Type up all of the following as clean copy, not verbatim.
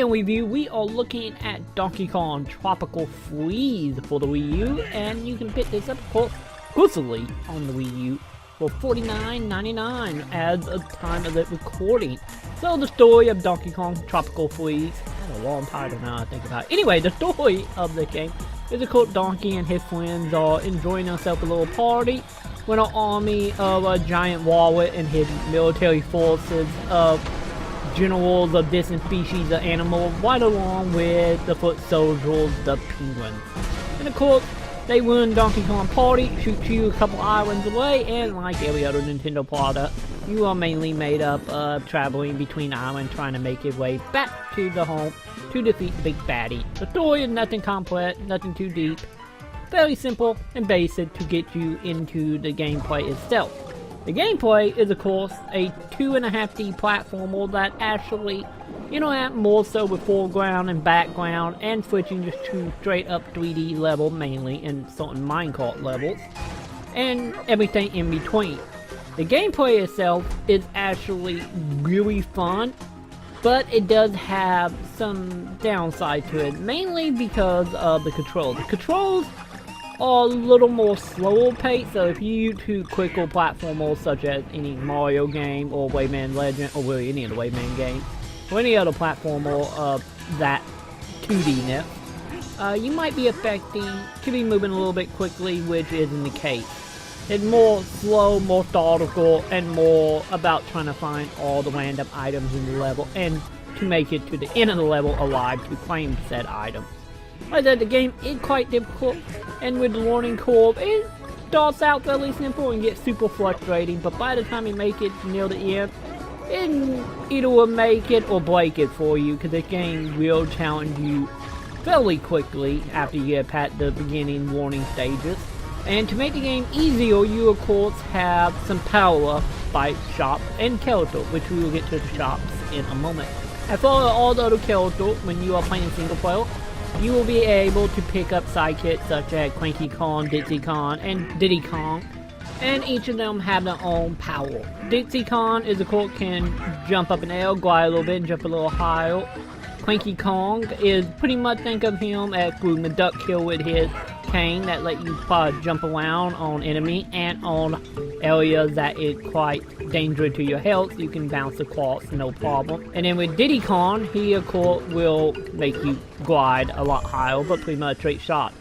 film review, we are looking at Donkey Kong Tropical Freeze for the Wii U, and you can pick this up exclusively on the Wii U for $49.99 as of the time of the recording. So the story of Donkey Kong Tropical Freeze, that's a long title now I think about it. Anyway, the story of the game is a cool Donkey and his friends are enjoying themselves a little party when an army of a giant wallet and his military forces of generals of different species of animal right along with the foot soldiers, the penguins. And of course, they ruin Donkey Kong Party, shoot you a couple islands away, and like every other Nintendo product, you are mainly made up of traveling between islands trying to make your way back to the home to defeat the big baddie. The story is nothing complex, nothing too deep, fairly simple and basic to get you into the gameplay itself. The gameplay is of course a 2.5D platformer that actually interact more so with foreground and background and switching just to straight up 3D level mainly in certain minecart levels and everything in between. The gameplay itself is actually really fun, but it does have some downside to it, mainly because of the controls. The controls are a little more slower paced, so if you use quicker platformers such as any Mario game or Rayman Legend, or really any of the Rayman games, or any other platformer of that 2D-ness, you might be to be moving a little bit quickly, which isn't the case. It's more slow, more methodical, and more about trying to find all the random items in the level and to make it to the end of the level alive to claim said items. Like I said, the game is quite difficult, and with the learning curve, it starts out fairly simple and gets super frustrating, but by the time you make it near the end, it either will make it or break it for you, because the game will challenge you fairly quickly after you get past the beginning warning stages. And to make the game easier, you of course have some power-up by shop and character, which we will get to the shops in a moment. As for all the other characters, when you are playing single player, you will be able to pick up sidekicks such as Cranky Kong, Dixie Kong, and Diddy Kong, and each of them have their own power. Dixie Kong is of course can jump up in the air, glide a little bit, and jump a little higher. Cranky Kong is pretty much think of him as doing the duck kill with his cane that let you jump around on enemy and on areas that is quite dangerous to your health. You can bounce across no problem. And then with Diddy Kong, he of course will make you glide a lot higher, but pretty much straight shot.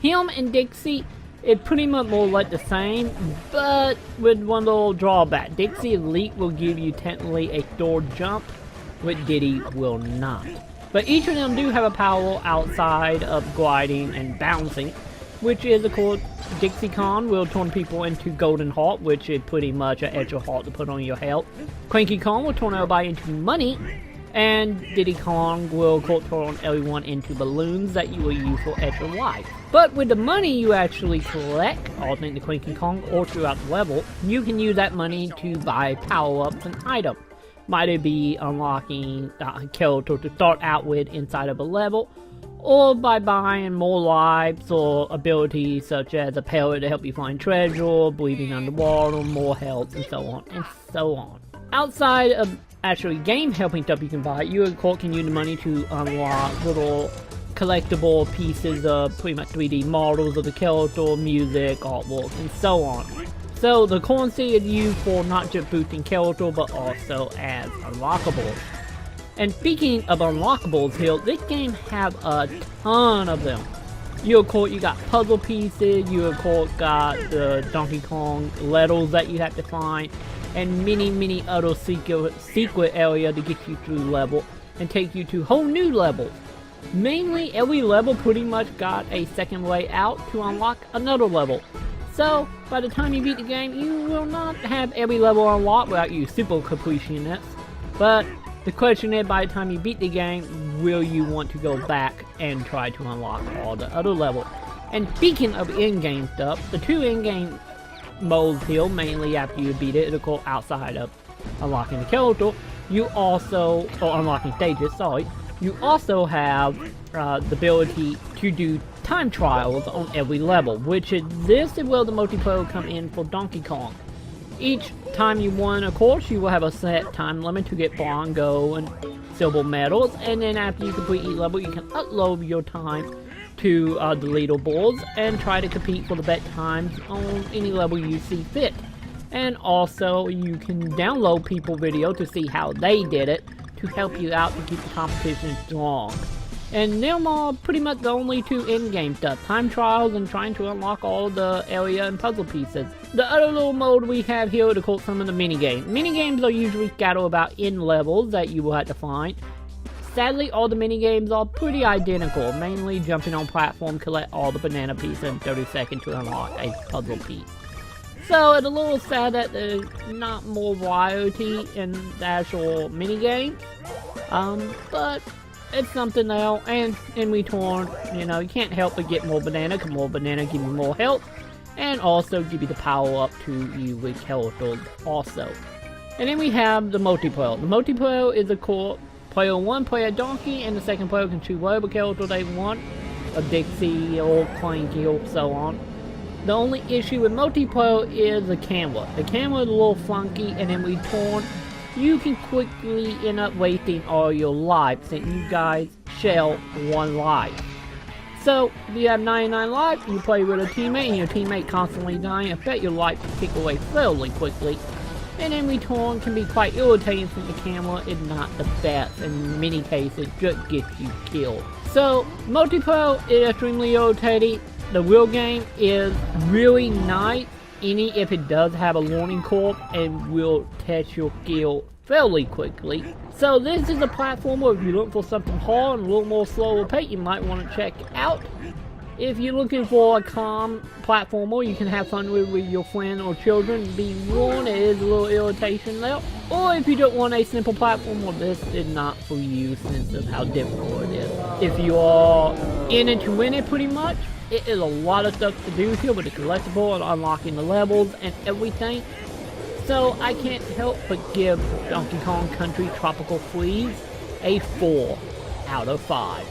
Him and Dixie is pretty much more like the same, but with one little drawback. Dixie Elite will give you technically a third jump, which Diddy will not. But each of them do have a power outside of gliding and bouncing, which is of course Dixie Kong will turn people into Golden Heart, which is pretty much an extra heart to put on your health. Cranky Kong will turn everybody into money, and Diddy Kong will turn everyone into balloons that you will use for extra life. But with the money you actually collect, alternate the Cranky Kong or throughout the level, you can use that money to buy power-ups and items. Might it be unlocking a character to start out with inside of a level, or by buying more lives or abilities such as a parrot to help you find treasure, breathing underwater, more health, and so on and so on. Outside of actually game helping stuff you can buy, you of course can use the money to unlock little collectible pieces of pretty much 3D models of the character, music, artwork, and so on. So the currency is used for not just boosting character, but also as unlockables. And speaking of unlockables here, this game have a ton of them. You of course got puzzle pieces, you of course got the Donkey Kong letters that you have to find, and many other secret area to get you through level and take you to whole new levels. Mainly every level pretty much got a second way out to unlock another level. So, by the time you beat the game, you will not have every level unlocked without you super completionists. But the question is, by the time you beat the game, will you want to go back and try to unlock all the other levels? And speaking of in-game stuff, the two in-game modes here, mainly after you beat it, of course outside of unlocking the character, you also, or unlocking stages, sorry, you also have the ability to do time trials on every level, which is this is where the multiplayer will come in for Donkey Kong. Each time you win a course, you will have a set time limit to get bronze, gold, and silver medals, and then after you complete each level, you can upload your time to the leaderboards and try to compete for the best times on any level you see fit. And also, you can download people's video to see how they did it to help you out to keep the competition strong. And them are pretty much the only two in-game stuff, time trials and trying to unlock all the area and puzzle pieces. The other little mode we have here to call some of the minigames. Minigames are usually scattered about in levels that you will have to find. Sadly, all the minigames are pretty identical, mainly jumping on platform, collect all the banana pieces in 30 seconds to unlock a puzzle piece. So it's a little sad that there's not more variety in the actual minigame, but it's something else, and in return, you know, you can't help but get more banana, because more banana give you more health, and also give you the power up to you with characters also. And then we have the multiplayer. The multiplayer is a core player 1 play a donkey, and the second player can choose whatever character they want, a Dixie or Clanky or so on. The only issue with multiplayer is the camera. The camera is a little funky, and in return, you can quickly end up wasting all your lives, and you guys share one life. So, if you have 99 lives, you play with a teammate, and your teammate constantly dying, I bet your life will tick away fairly quickly. And in return, can be quite irritating since the camera is not the best, and in many cases, just gets you killed. So, multiplayer is extremely irritating. The real game is really nice, if it does have a learning curve and will test your skill fairly quickly. So this is a platformer. If you're looking for something hard and a little more slower pace, you might want to check out. If you're looking for a calm platformer you can have fun with your friend or children, be warned, it is a little irritation there. Or if you don't want a simple platformer, this is not for you since of how difficult it is. If you are in it to win it pretty much, it is a lot of stuff to do here with the collectible and unlocking the levels and everything. So I can't help but give Donkey Kong Country Tropical Freeze a 4 out of 5.